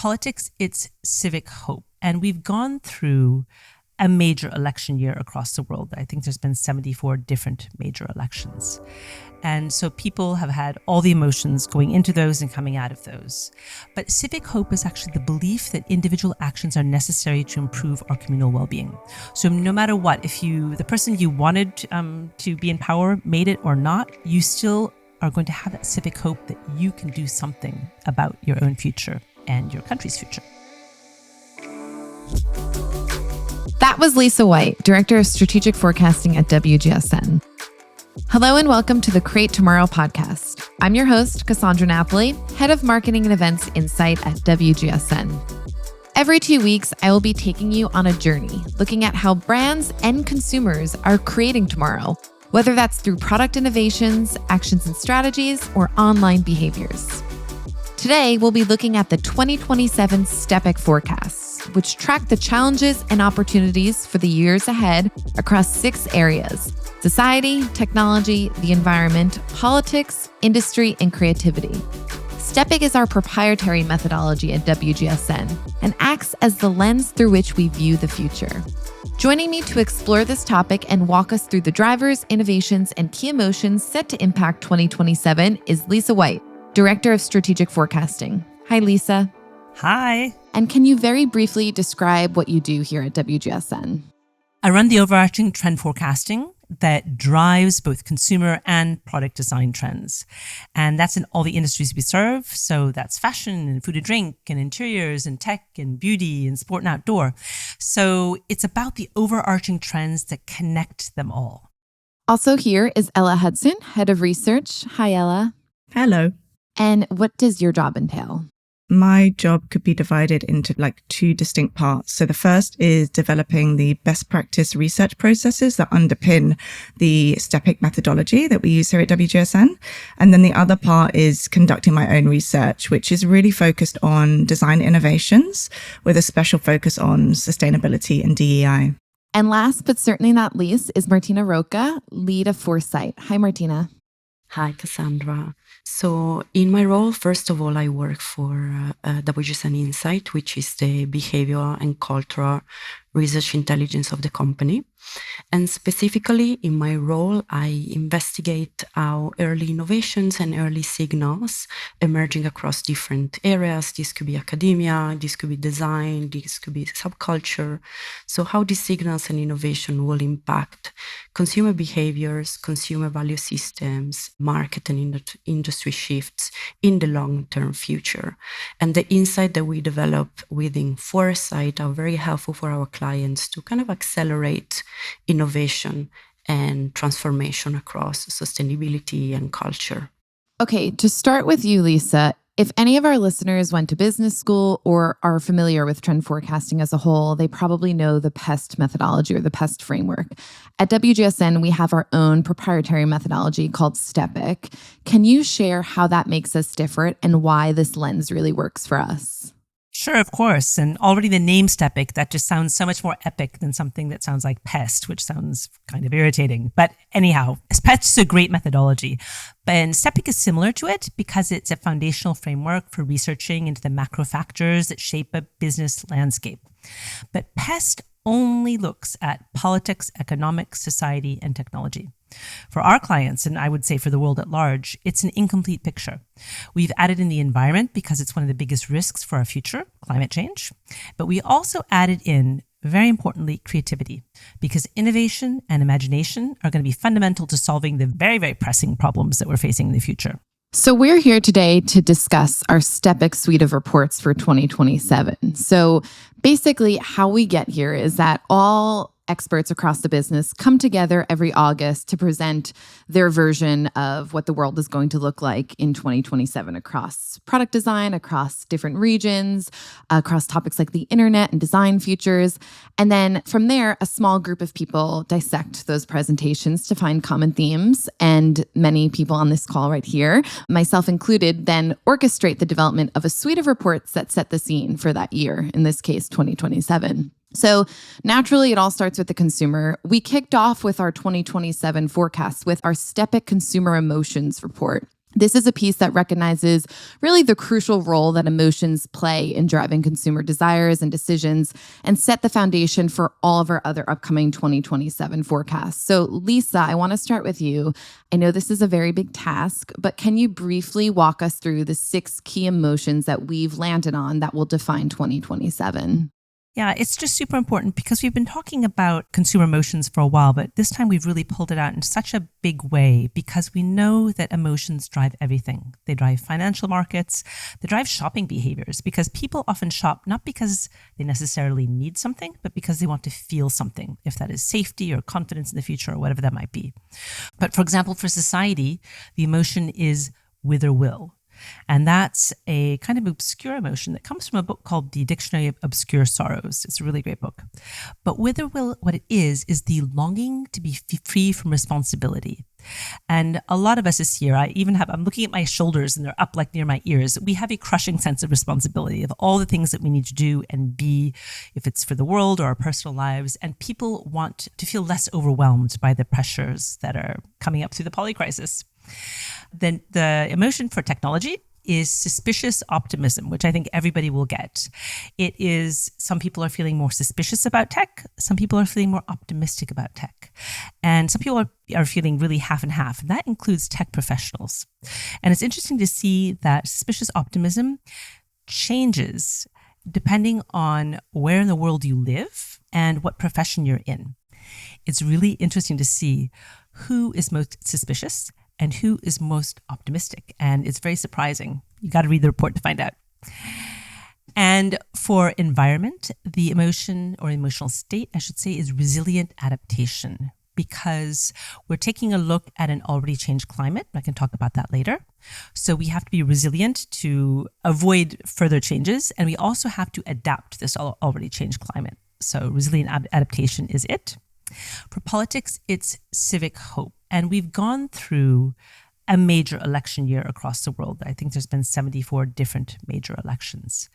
politics, it's civic hope. And we've gone through a major election year across the world. I think there's been 74 different major elections. And so people have had all the emotions going into those and coming out of those. But civic hope is actually the belief that individual actions are necessary to improve our communal well-being. So no matter what, if the person you wanted to be in power made it or not, you still are going to have that civic hope that you can do something about your own future and your country's future. That was Lisa White, Director of Strategic Forecasting at WGSN. Hello and welcome to the Create Tomorrow podcast. I'm your host, Cassandra Napoli, Head of Marketing and Events Insight at WGSN. Every 2 weeks, I will be taking you on a journey, looking at how brands and consumers are creating tomorrow, whether that's through product innovations, actions and strategies, or online behaviors. Today, we'll be looking at the 2027 STEPIC forecasts, which track the challenges and opportunities for the years ahead across 6 areas: society, technology, the environment, politics, industry, and creativity. STEPIC is our proprietary methodology at WGSN and acts as the lens through which we view the future. Joining me to explore this topic and walk us through the drivers, innovations, and key emotions set to impact 2027 is Lisa White, Director of Strategic Forecasting. Hi, Lisa. Hi. And can you very briefly describe what you do here at WGSN? I run the overarching trend forecasting that drives both consumer and product design trends. And that's in all the industries we serve. So that's fashion and food and drink and interiors and tech and beauty and sport and outdoor. So it's about the overarching trends that connect them all. Also here is Ella Hudson, Head of Research. Hi, Ella. Hello. And what does your job entail? My job could be divided into 2 distinct parts. So the first is developing the best practice research processes that underpin the STEPIC methodology that we use here at WGSN. And then the other part is conducting my own research, which is really focused on design innovations with a special focus on sustainability and DEI. And last but certainly not least is Martina Rocca, Lead of Foresight. Hi, Martina. Hi, Cassandra. So in my role, first of all, I work for WGSN Insight, which is the behavioral and cultural research intelligence of the company. And specifically in my role, I investigate how early innovations and early signals emerging across different areas. This could be academia, this could be design, this could be subculture. So how these signals and innovation will impact consumer behaviors, consumer value systems, market and industry shifts in the long-term future. And the insight that we develop within Foresight are very helpful for our clients to kind of accelerate innovation and transformation across sustainability and culture. Okay, to start with you, Lisa, if any of our listeners went to business school or are familiar with trend forecasting as a whole, they probably know the PEST methodology or the PEST framework. At WGSN, we have our own proprietary methodology called STEPIC. Can you share how that makes us different and why this lens really works for us? Sure, of course. And already the name STEPIC, that just sounds so much more epic than something that sounds like PEST, which sounds kind of irritating. But anyhow, PEST is a great methodology. And STEPIC is similar to it because it's a foundational framework for researching into the macro factors that shape a business landscape. But PEST only looks at politics, economics, society, and technology. For our clients, and I would say for the world at large, it's an incomplete picture. We've added in the environment because it's one of the biggest risks for our future, climate change. But we also added in, very importantly, creativity, because innovation and imagination are going to be fundamental to solving the very, very pressing problems that we're facing in the future. So we're here today to discuss our STEPIC suite of reports for 2027. So basically how we get here is that all experts across the business come together every August to present their version of what the world is going to look like in 2027 across product design, across different regions, across topics like the internet and design futures. And then from there, a small group of people dissect those presentations to find common themes. And many people on this call right here, myself included, then orchestrate the development of a suite of reports that set the scene for that year, in this case, 2027. So naturally, it all starts with the consumer. We kicked off with our 2027 forecast with our STEPIC Consumer Emotions Report. This is a piece that recognizes really the crucial role that emotions play in driving consumer desires and decisions and set the foundation for all of our other upcoming 2027 forecasts. So Lisa, I want to start with you. I know this is a very big task, but can you briefly walk us through the 6 key emotions that we've landed on that will define 2027? Yeah, it's just super important because we've been talking about consumer emotions for a while, but this time we've really pulled it out in such a big way because we know that emotions drive everything. They drive financial markets, they drive shopping behaviors because people often shop not because they necessarily need something, but because they want to feel something, if that is safety or confidence in the future or whatever that might be. But for example, for society, the emotion is whither will. And that's a kind of obscure emotion that comes from a book called The Dictionary of Obscure Sorrows. It's a really great book. But whither will, what it is the longing to be free from responsibility. And a lot of us this year, I'm looking at my shoulders and they're up like near my ears. We have a crushing sense of responsibility of all the things that we need to do and be, if it's for the world or our personal lives. And people want to feel less overwhelmed by the pressures that are coming up through the poly crisis. Then the emotion for technology is suspicious optimism, which I think everybody will get. It is, some people are feeling more suspicious about tech. Some people are feeling more optimistic about tech. And some people are feeling really half and half. And that includes tech professionals. And it's interesting to see that suspicious optimism changes depending on where in the world you live and what profession you're in. It's really interesting to see who is most suspicious and who is most optimistic. And it's very surprising. You got to read the report to find out. And for environment, the emotion or emotional state, I should say, is resilient adaptation because we're taking a look at an already changed climate. I can talk about that later. So we have to be resilient to avoid further changes. And we also have to adapt to this already changed climate. So resilient adaptation is it. For politics, it's civic hope. And we've gone through a major election year across the world. I think there's been 74 different major elections.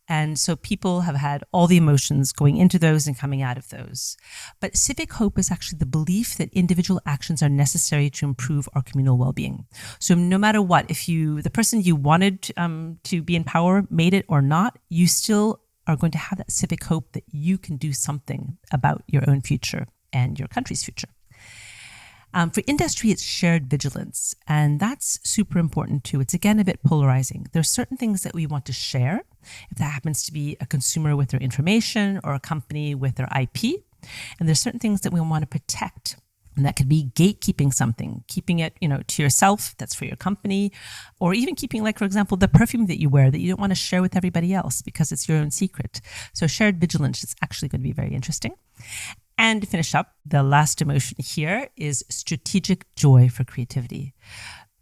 And so people have had all the emotions going into those and coming out of those. But civic hope is actually the belief that individual actions are necessary to improve our communal well-being. So no matter what, if the person you wanted to be in power made it or not, you still are going to have that civic hope that you can do something about your own future and your country's future. For industry, it's shared vigilance, and that's super important too. It's again a bit polarizing. There's certain things that we want to share, if that happens to be a consumer with their information or a company with their IP, and there's certain things that we want to protect. And that could be gatekeeping something, keeping it, to yourself, that's for your company, or even keeping, like, for example, the perfume that you wear that you don't want to share with everybody else because it's your own secret. So shared vigilance is actually going to be very interesting. And to finish up, the last emotion here is strategic joy for creativity.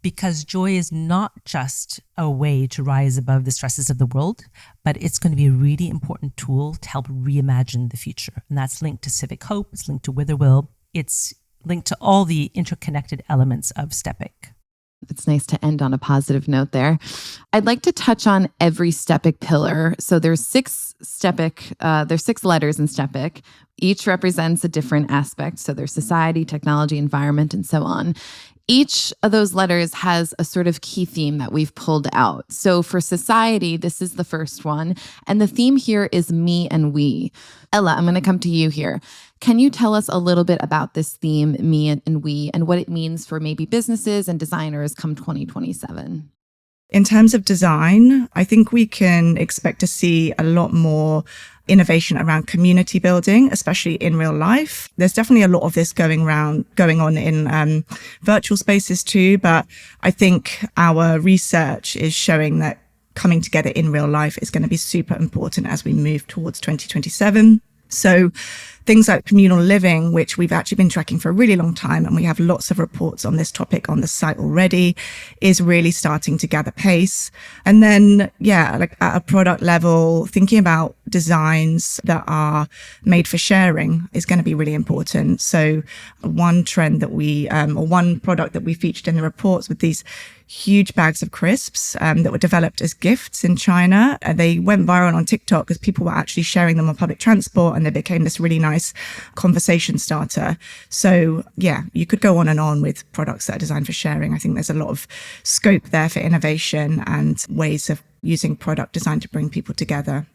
Because joy is not just a way to rise above the stresses of the world, but it's going to be a really important tool to help reimagine the future. And that's linked to civic hope, it's linked to whither will, it's linked to all the interconnected elements of STEPIC. It's nice to end on a positive note there. I'd like to touch on every STEPIC pillar. So there's 6 STEPIC, there's 6 letters in STEPIC. Each represents a different aspect. So there's society, technology, environment, and so on. Each of those letters has a sort of key theme that we've pulled out. So for society, this is the first one. And the theme here is me and we. Ella, I'm going to come to you here. Can you tell us a little bit about this theme, me and we, and what it means for maybe businesses and designers come 2027? In terms of design, I think we can expect to see a lot more innovation around community building, especially in real life. There's definitely a lot of this going on in virtual spaces too, but I think our research is showing that coming together in real life is going to be super important as we move towards 2027. So things like communal living, which we've actually been tracking for a really long time, and we have lots of reports on this topic on the site already, is really starting to gather pace. And then, like at a product level, thinking about designs that are made for sharing is going to be really important. So one trend that or one product that we featured in the reports with these huge bags of crisps that were developed as gifts in China. They went viral on TikTok because people were actually sharing them on public transport, and they became this really nice conversation starter. So yeah, you could go on and on with products that are designed for sharing. I think there's a lot of scope there for innovation and ways of using product design to bring people together.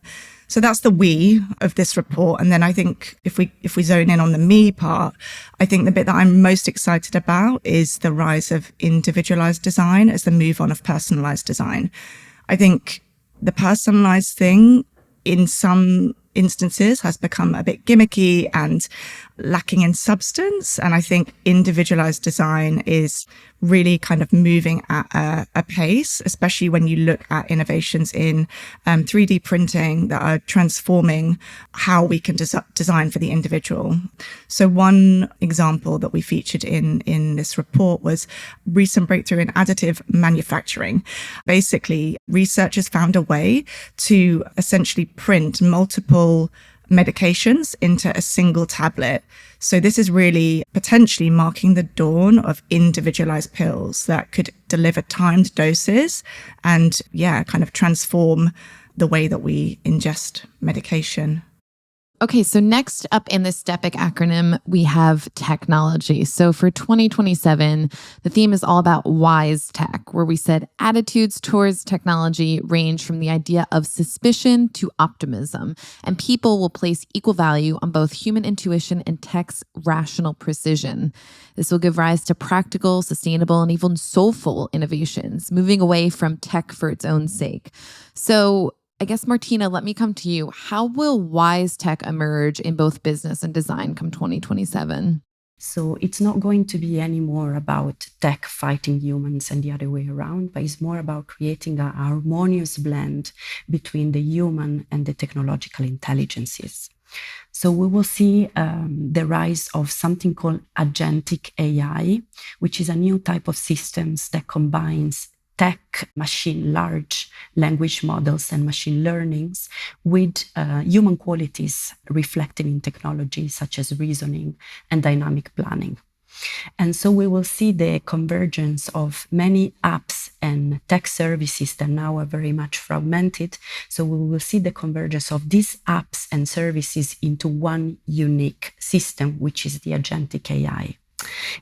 So that's the we of this report. And then I think if we zone in on the me part, I think the bit that I'm most excited about is the rise of individualized design as the move on of personalized design. I think the personalized thing in some instances has become a bit gimmicky and lacking in substance. And I think individualized design is really kind of moving at a pace, especially when you look at innovations in 3D printing that are transforming how we can design for the individual. So one example that we featured in this report was recent breakthrough in additive manufacturing. Basically, researchers found a way to essentially print multiple medications into a single tablet. So this is really potentially marking the dawn of individualized pills that could deliver timed doses and, kind of transform the way that we ingest medication. Okay, so next up in the STEPIC acronym, we have technology. So for 2027, the theme is all about wise tech, where we said attitudes towards technology range from the idea of suspicion to optimism, and people will place equal value on both human intuition and tech's rational precision. This will give rise to practical, sustainable, and even soulful innovations, moving away from tech for its own sake. So I guess, Martina, let me come to you. How will wise tech emerge in both business and design come 2027? So it's not going to be any more about tech fighting humans and the other way around, but it's more about creating a harmonious blend between the human and the technological intelligences. So we will see the rise of something called agentic AI, which is a new type of systems that combines tech, large language models and machine learnings with human qualities reflected in technology such as reasoning and dynamic planning. And so we will see the convergence of many apps and tech services that now are very much fragmented. So we will see the convergence of these apps and services into one unique system, which is the agentic AI.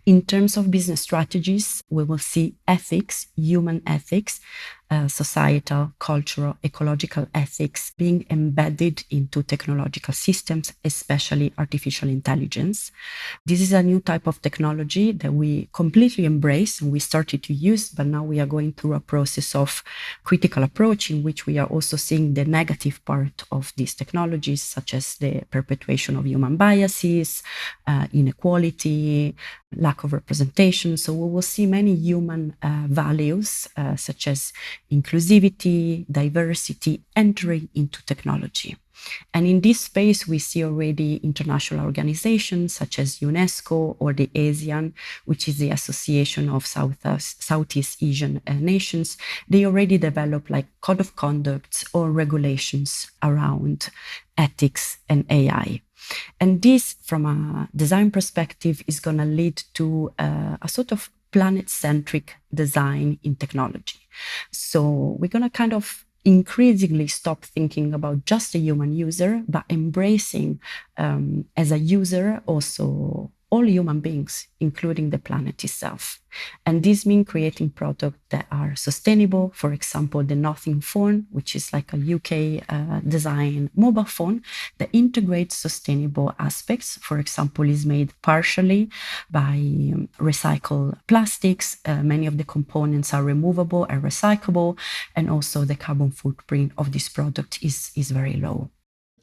In terms of business strategies, we will see ethics, human ethics, societal, cultural, ecological ethics being embedded into technological systems, especially artificial intelligence. This is a new type of technology that we completely embrace and we started to use, but now we are going through a process of critical approach in which we are also seeing the negative part of these technologies, such as the perpetuation of human biases, inequality, lack of representation. So we will see many human values, such as inclusivity, diversity, entering into technology. And in this space, we see already international organizations such as UNESCO or the ASEAN, which is the Association of Southeast Asian Nations. They already develop like code of conduct or regulations around ethics and AI. And this, from a design perspective, is going to lead to a sort of planet-centric design in technology. So we're going to kind of increasingly stop thinking about just the human user, but embracing as a user also all human beings, including the planet itself. And this means creating products that are sustainable. For example, the Nothing phone, which is like a UK design mobile phone that integrates sustainable aspects. For example, is made partially by recycled plastics. Many of the components are removable and recyclable. And also the carbon footprint of this product is very low.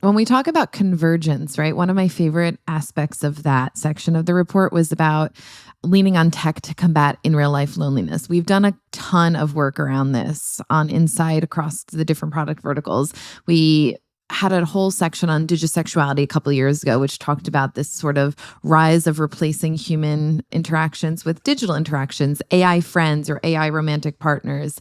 When we talk about convergence, right, one of my favorite aspects of that section of the report was about leaning on tech to combat in real life loneliness. We've done a ton of work around this on Insight across the different product verticals. We had a whole section on digisexuality a couple of years ago, which talked about this sort of rise of replacing human interactions with digital interactions, AI friends or AI romantic partners.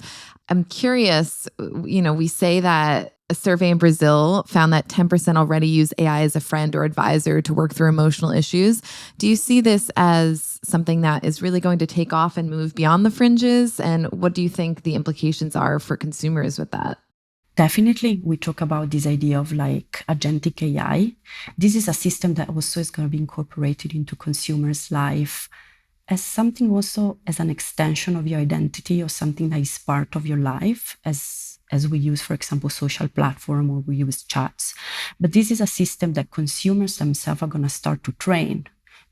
I'm curious, we say that A survey in Brazil found that 10% already use AI as a friend or advisor to work through emotional issues. Do you see this as something that is really going to take off and move beyond the fringes? And what do you think the implications are for consumers with that? Definitely, we talk about this idea of like agentic AI. This is a system that also is going to be incorporated into consumers' life as something also as an extension of your identity or something that is part of your life as we use, for example, social platform or we use chats. But this is a system that consumers themselves are going to start to train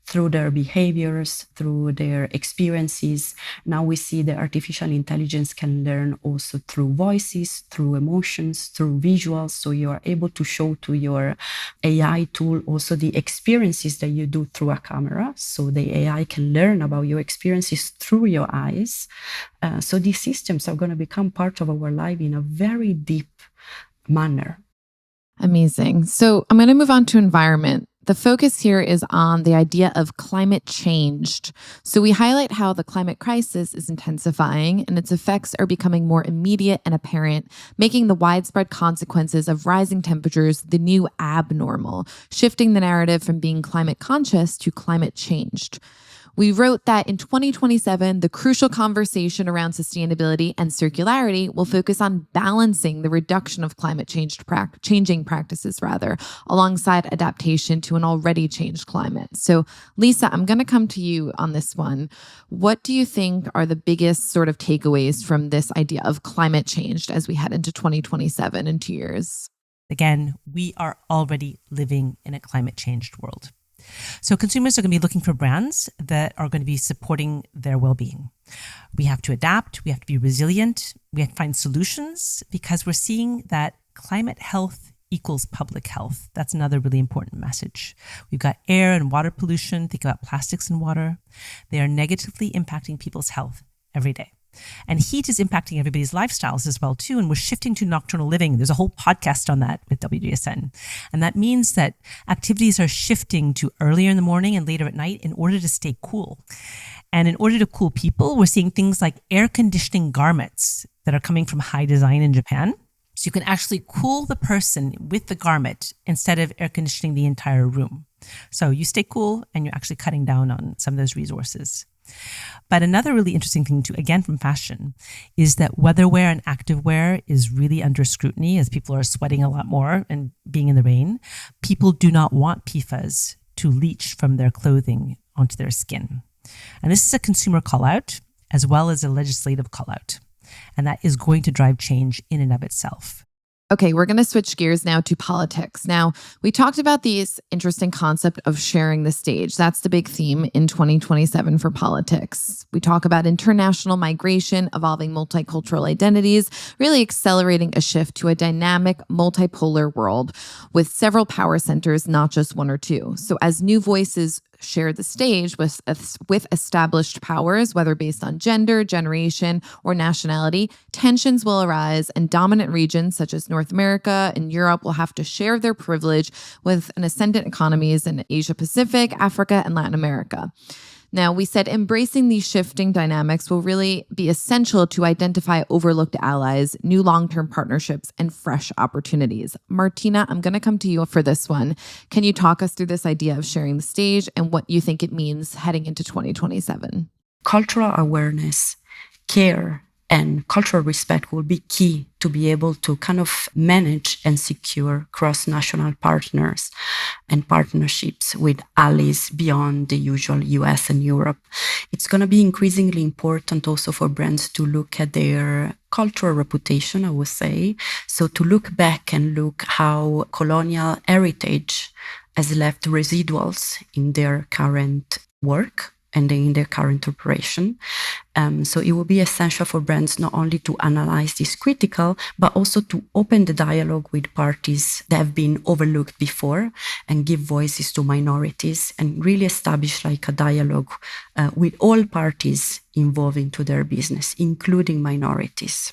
through their behaviors, through their experiences. Now we see that artificial intelligence can learn also through voices, through emotions, through visuals. So you are able to show to your AI tool also the experiences that you do through a camera. So the AI can learn about your experiences through your eyes. So these systems are going to become part of our life in a very deep manner. Amazing. So I'm going to move on to environment. The focus here is on the idea of climate change. So we highlight how the climate crisis is intensifying and its effects are becoming more immediate and apparent, making the widespread consequences of rising temperatures the new abnormal, shifting the narrative from being climate conscious to climate changed. We wrote that in 2027, the crucial conversation around sustainability and circularity will focus on balancing the reduction of climate changing practices, alongside adaptation to an already changed climate. So, Lisa, I'm going to come to you on this one. What do you think are the biggest sort of takeaways from this idea of climate change as we head into 2027 in 2 years? Again, we are already living in a climate changed world. So consumers are going to be looking for brands that are going to be supporting their well-being. We have to adapt. We have to be resilient. We have to find solutions because we're seeing that climate health equals public health. That's another really important message. We've got air and water pollution. Think about plastics in water. They are negatively impacting people's health every day. And heat is impacting everybody's lifestyles as well, too. And we're shifting to nocturnal living. There's a whole podcast on that with WGSN. And that means that activities are shifting to earlier in the morning and later at night in order to stay cool. And in order to cool people, we're seeing things like air conditioning garments that are coming from High Design in Japan. So you can actually cool the person with the garment instead of air conditioning the entire room. So you stay cool and you're actually cutting down on some of those resources. But another really interesting thing too, again from fashion, is that weatherwear and activewear is really under scrutiny as people are sweating a lot more and being in the rain. People do not want PFAS to leach from their clothing onto their skin. And this is a consumer call out as well as a legislative call out. And that is going to drive change in and of itself. Okay, we're going to switch gears now to politics. Now, we talked about this interesting concept of sharing the stage. That's the big theme in 2027 for politics. We talk about international migration, evolving multicultural identities, really accelerating a shift to a dynamic, multipolar world with several power centers, not just one or two. So as new voices share the stage with established powers, whether based on gender, generation, or nationality, tensions will arise and dominant regions such as North America and Europe will have to share their privilege with an ascendant economies in Asia Pacific, Africa, and Latin America. Now, we said embracing these shifting dynamics will really be essential to identify overlooked allies, new long-term partnerships, and fresh opportunities. Martina, I'm going to come to you for this one. Can you talk us through this idea of sharing the stage and what you think it means heading into 2027? Cultural awareness, care, and cultural respect will be key to be able to kind of manage and secure cross-national partners and partnerships with allies beyond the usual US and Europe. It's going to be increasingly important also for brands to look at their cultural reputation, I would say. So to look back and look how colonial heritage has left residuals in their current work and in their current operation. So it will be essential for brands not only to analyze this critical, but also to open the dialogue with parties that have been overlooked before and give voices to minorities and really establish like a dialogue with all parties involved into their business, including minorities.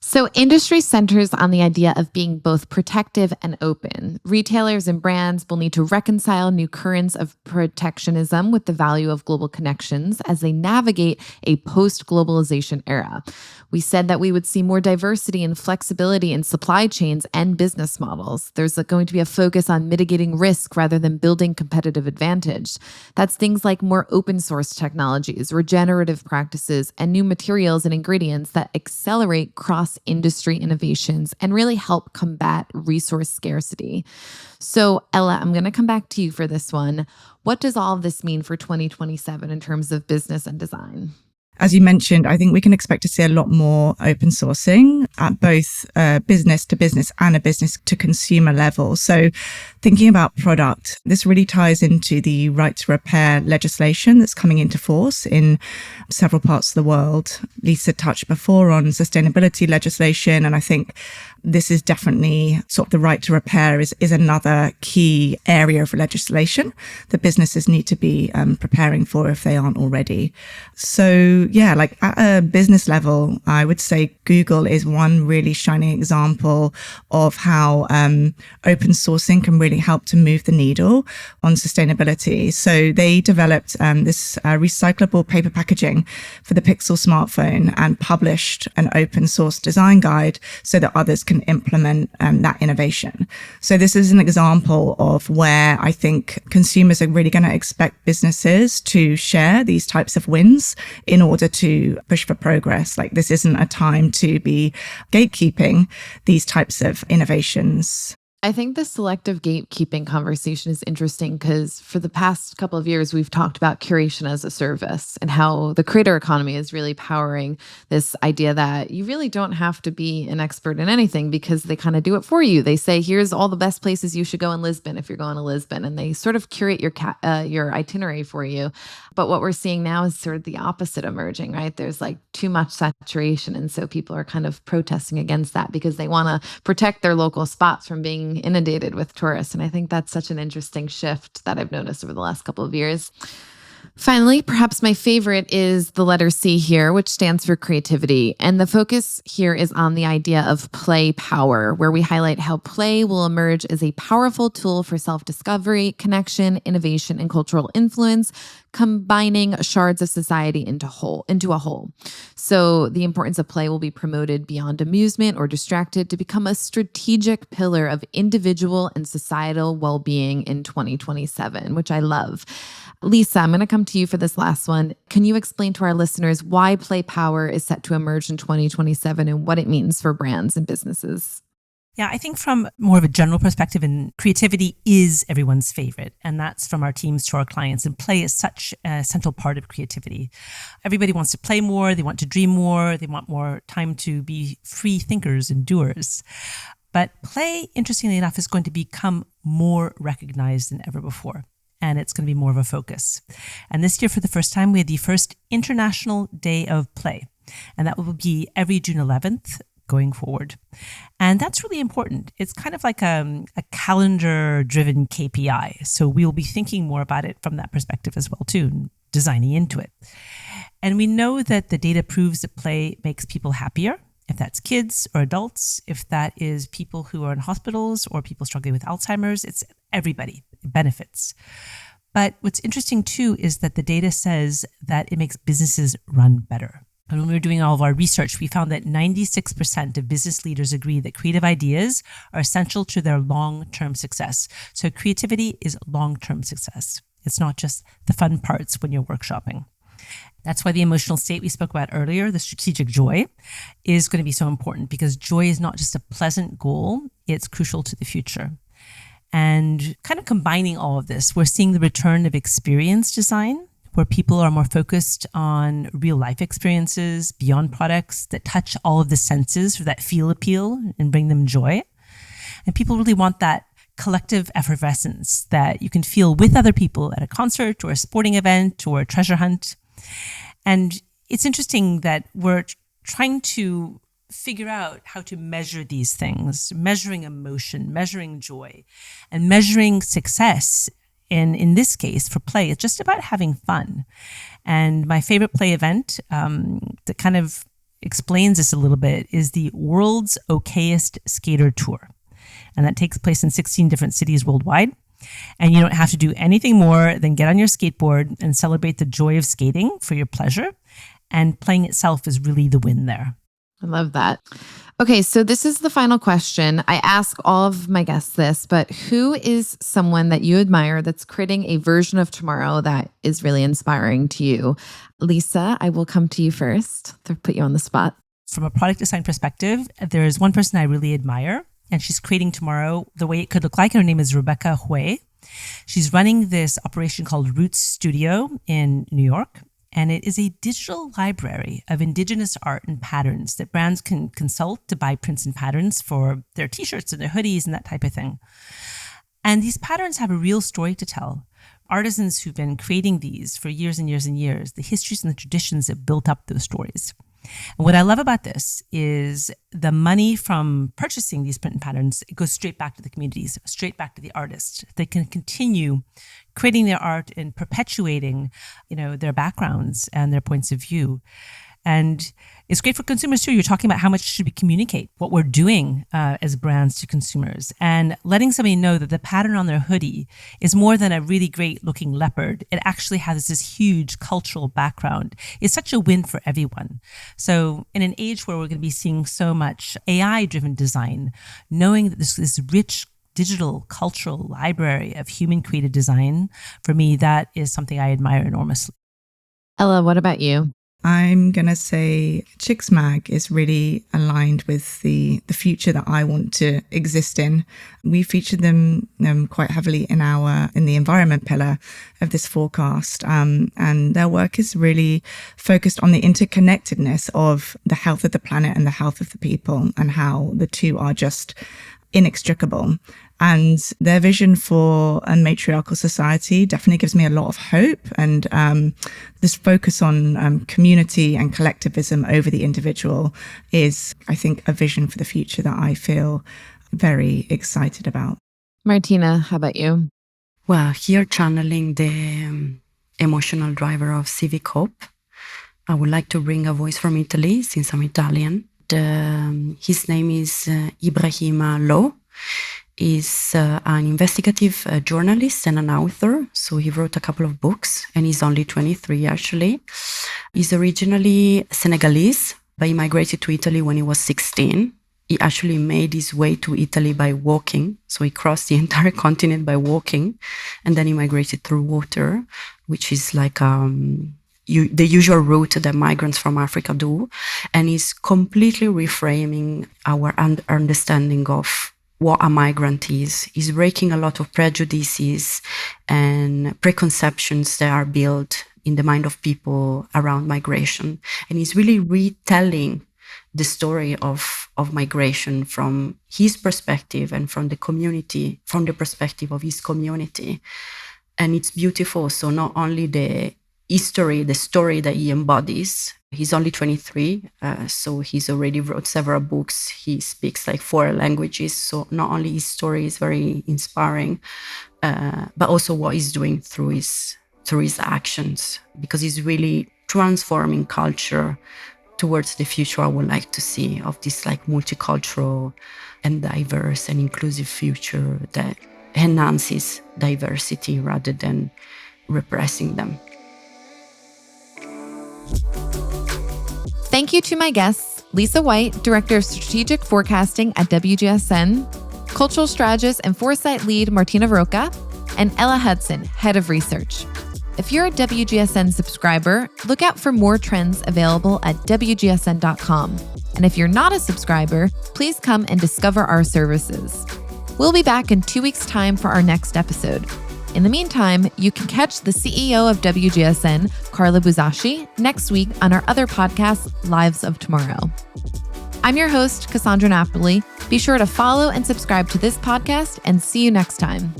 So industry centers on the idea of being both protective and open. Retailers and brands will need to reconcile new currents of protectionism with the value of global connections as they navigate a post-globalization era. We said that we would see more diversity and flexibility in supply chains and business models. There's going to be a focus on mitigating risk rather than building competitive advantage. That's things like more open source technologies, regenerative practices, and new materials and ingredients that accelerate cross-industry innovations and really help combat resource scarcity. So, Ella, I'm going to come back to you for this one. What does all of this mean for 2027 in terms of business and design? As you mentioned, I think we can expect to see a lot more open sourcing at both business to business and a business to consumer level. So thinking about product, this really ties into the right to repair legislation that's coming into force in several parts of the world. Lisa touched before on sustainability legislation, and I think this is definitely sort of the right to repair is another key area of legislation that businesses need to be preparing for if they aren't already. So yeah, like at a business level, I would say Google is one really shining example of how open sourcing can really help to move the needle on sustainability. So they developed this recyclable paper packaging for the Pixel smartphone and published an open source design guide so that others can implement that innovation. So this is an example of where I think consumers are really going to expect businesses to share these types of wins in order to push for progress. Like this isn't a time to be gatekeeping these types of innovations. I think the selective gatekeeping conversation is interesting because for the past couple of years, we've talked about curation as a service and how the creator economy is really powering this idea that you really don't have to be an expert in anything because they kind of do it for you. They say, here's all the best places you should go in Lisbon if you're going to Lisbon, and they sort of curate your itinerary for you. But what we're seeing now is sort of the opposite emerging, right? There's like too much saturation. And so people are kind of protesting against that because they want to protect their local spots from being inundated with tourists. And I think that's such an interesting shift that I've noticed over the last couple of years. Finally, perhaps my favorite is the letter C here, which stands for creativity. And the focus here is on the idea of play power, where we highlight how play will emerge as a powerful tool for self-discovery, connection, innovation, and cultural influence, combining shards of society into a whole. So the importance of play will be promoted beyond amusement or distracted to become a strategic pillar of individual and societal well-being in 2027, which I love. Lisa, I'm going to come to you for this last one. Can you explain to our listeners why play power is set to emerge in 2027 and what it means for brands and businesses? Yeah, I think from more of a general perspective, and creativity is everyone's favorite, and that's from our teams to our clients. And play is such a central part of creativity. Everybody wants to play more, they want to dream more, they want more time to be free thinkers and doers. But play, interestingly enough, is going to become more recognized than ever before. And it's going to be more of a focus. And this year, for the first time, we had the first International Day of Play. And that will be every June 11th going forward. And that's really important. It's kind of like a calendar-driven KPI. So we will be thinking more about it from that perspective as well, too, and designing into it. And we know that the data proves that play makes people happier, if that's kids or adults, if that is people who are in hospitals or people struggling with Alzheimer's, it's everybody. It benefits. But what's interesting too is that the data says that it makes businesses run better. And when we were doing all of our research, we found that 96% of business leaders agree that creative ideas are essential to their long-term success. So creativity is long-term success. It's not just the fun parts when you're workshopping. That's why the emotional state we spoke about earlier, the strategic joy, is going to be so important because joy is not just a pleasant goal, it's crucial to the future. And kind of combining all of this, we're seeing the return of experience design, where people are more focused on real life experiences beyond products that touch all of the senses for that feel appeal and bring them joy. And people really want that collective effervescence that you can feel with other people at a concert or a sporting event or a treasure hunt. And it's interesting that we're trying to figure out how to measure these things, measuring emotion, measuring joy, and measuring success. And in this case, for play, it's just about having fun. And my favorite play event that kind of explains this a little bit is the World's Okayest Skater Tour. And that takes place in 16 different cities worldwide. And you don't have to do anything more than get on your skateboard and celebrate the joy of skating for your pleasure. And playing itself is really the win there. I love that. Okay, so this is the final question. I ask all of my guests this, but who is someone that you admire that's creating a version of tomorrow that is really inspiring to you? Lisa, I will come to you first to put you on the spot. From a product design perspective, there's one person I really admire, and she's creating tomorrow the way it could look like. Her name is Rebecca Hui. She's running this operation called Roots Studio in New York. And it is a digital library of indigenous art and patterns that brands can consult to buy prints and patterns for their t-shirts and their hoodies and that type of thing. And these patterns have a real story to tell. Artisans who've been creating these for years and years and years, the histories and the traditions that built up those stories. And what I love about this is the money from purchasing these print and patterns, it goes straight back to the communities, straight back to the artists. They can continue creating their art and perpetuating, their backgrounds and their points of view. And it's great for consumers too. You're talking about how much should we communicate what we're doing as brands to consumers, and letting somebody know that the pattern on their hoodie is more than a really great looking leopard. It actually has this huge cultural background. It's such a win for everyone. So in an age where we're going to be seeing so much AI driven design, knowing that this rich digital cultural library of human created design, for me, that is something I admire enormously. Ella, what about you? I'm going to say Chicks Mag is really aligned with the future that I want to exist in. We featured them quite heavily in the environment pillar of this forecast. And their work is really focused on the interconnectedness of the health of the planet and the health of the people, and how the two are just inextricable. And their vision for a matriarchal society definitely gives me a lot of hope. And this focus on community and collectivism over the individual is, I think, a vision for the future that I feel very excited about. Martina, how about you? Well, here channeling the emotional driver of civic hope, I would like to bring a voice from Italy, since I'm Italian. His name is Ibrahima Lo. Is an investigative journalist and an author. So he wrote a couple of books, and he's only 23 actually. He's originally Senegalese, but he migrated to Italy when he was 16. He actually made his way to Italy by walking. So he crossed the entire continent by walking, and then he migrated through water, which is like the usual route that migrants from Africa do. And he's completely reframing our understanding of what a migrant is. He's breaking a lot of prejudices and preconceptions that are built in the mind of people around migration. And he's really retelling the story of migration from his perspective and from the community, from the perspective of his community. And it's beautiful. So not only the history, the story that he embodies. He's only 23, so he's already wrote several books. He speaks like 4 languages. So not only his story is very inspiring, but also what he's doing through his actions, because he's really transforming culture towards the future I would like to see of this like multicultural and diverse and inclusive future that enhances diversity rather than repressing them. Thank you to my guests, Lisa White, Director of Strategic Forecasting at WGSN, Cultural Strategist and Foresight Lead Martina Rocca, and Ella Hudson, Head of Research. If you're a WGSN subscriber, look out for more trends available at WGSN.com. And if you're not a subscriber, please come and discover our services. We'll be back in 2 weeks' time for our next episode. In the meantime, you can catch the CEO of WGSN, Carla Buzashi, next week on our other podcast, Lives of Tomorrow. I'm your host, Cassandra Napoli. Be sure to follow and subscribe to this podcast, and see you next time.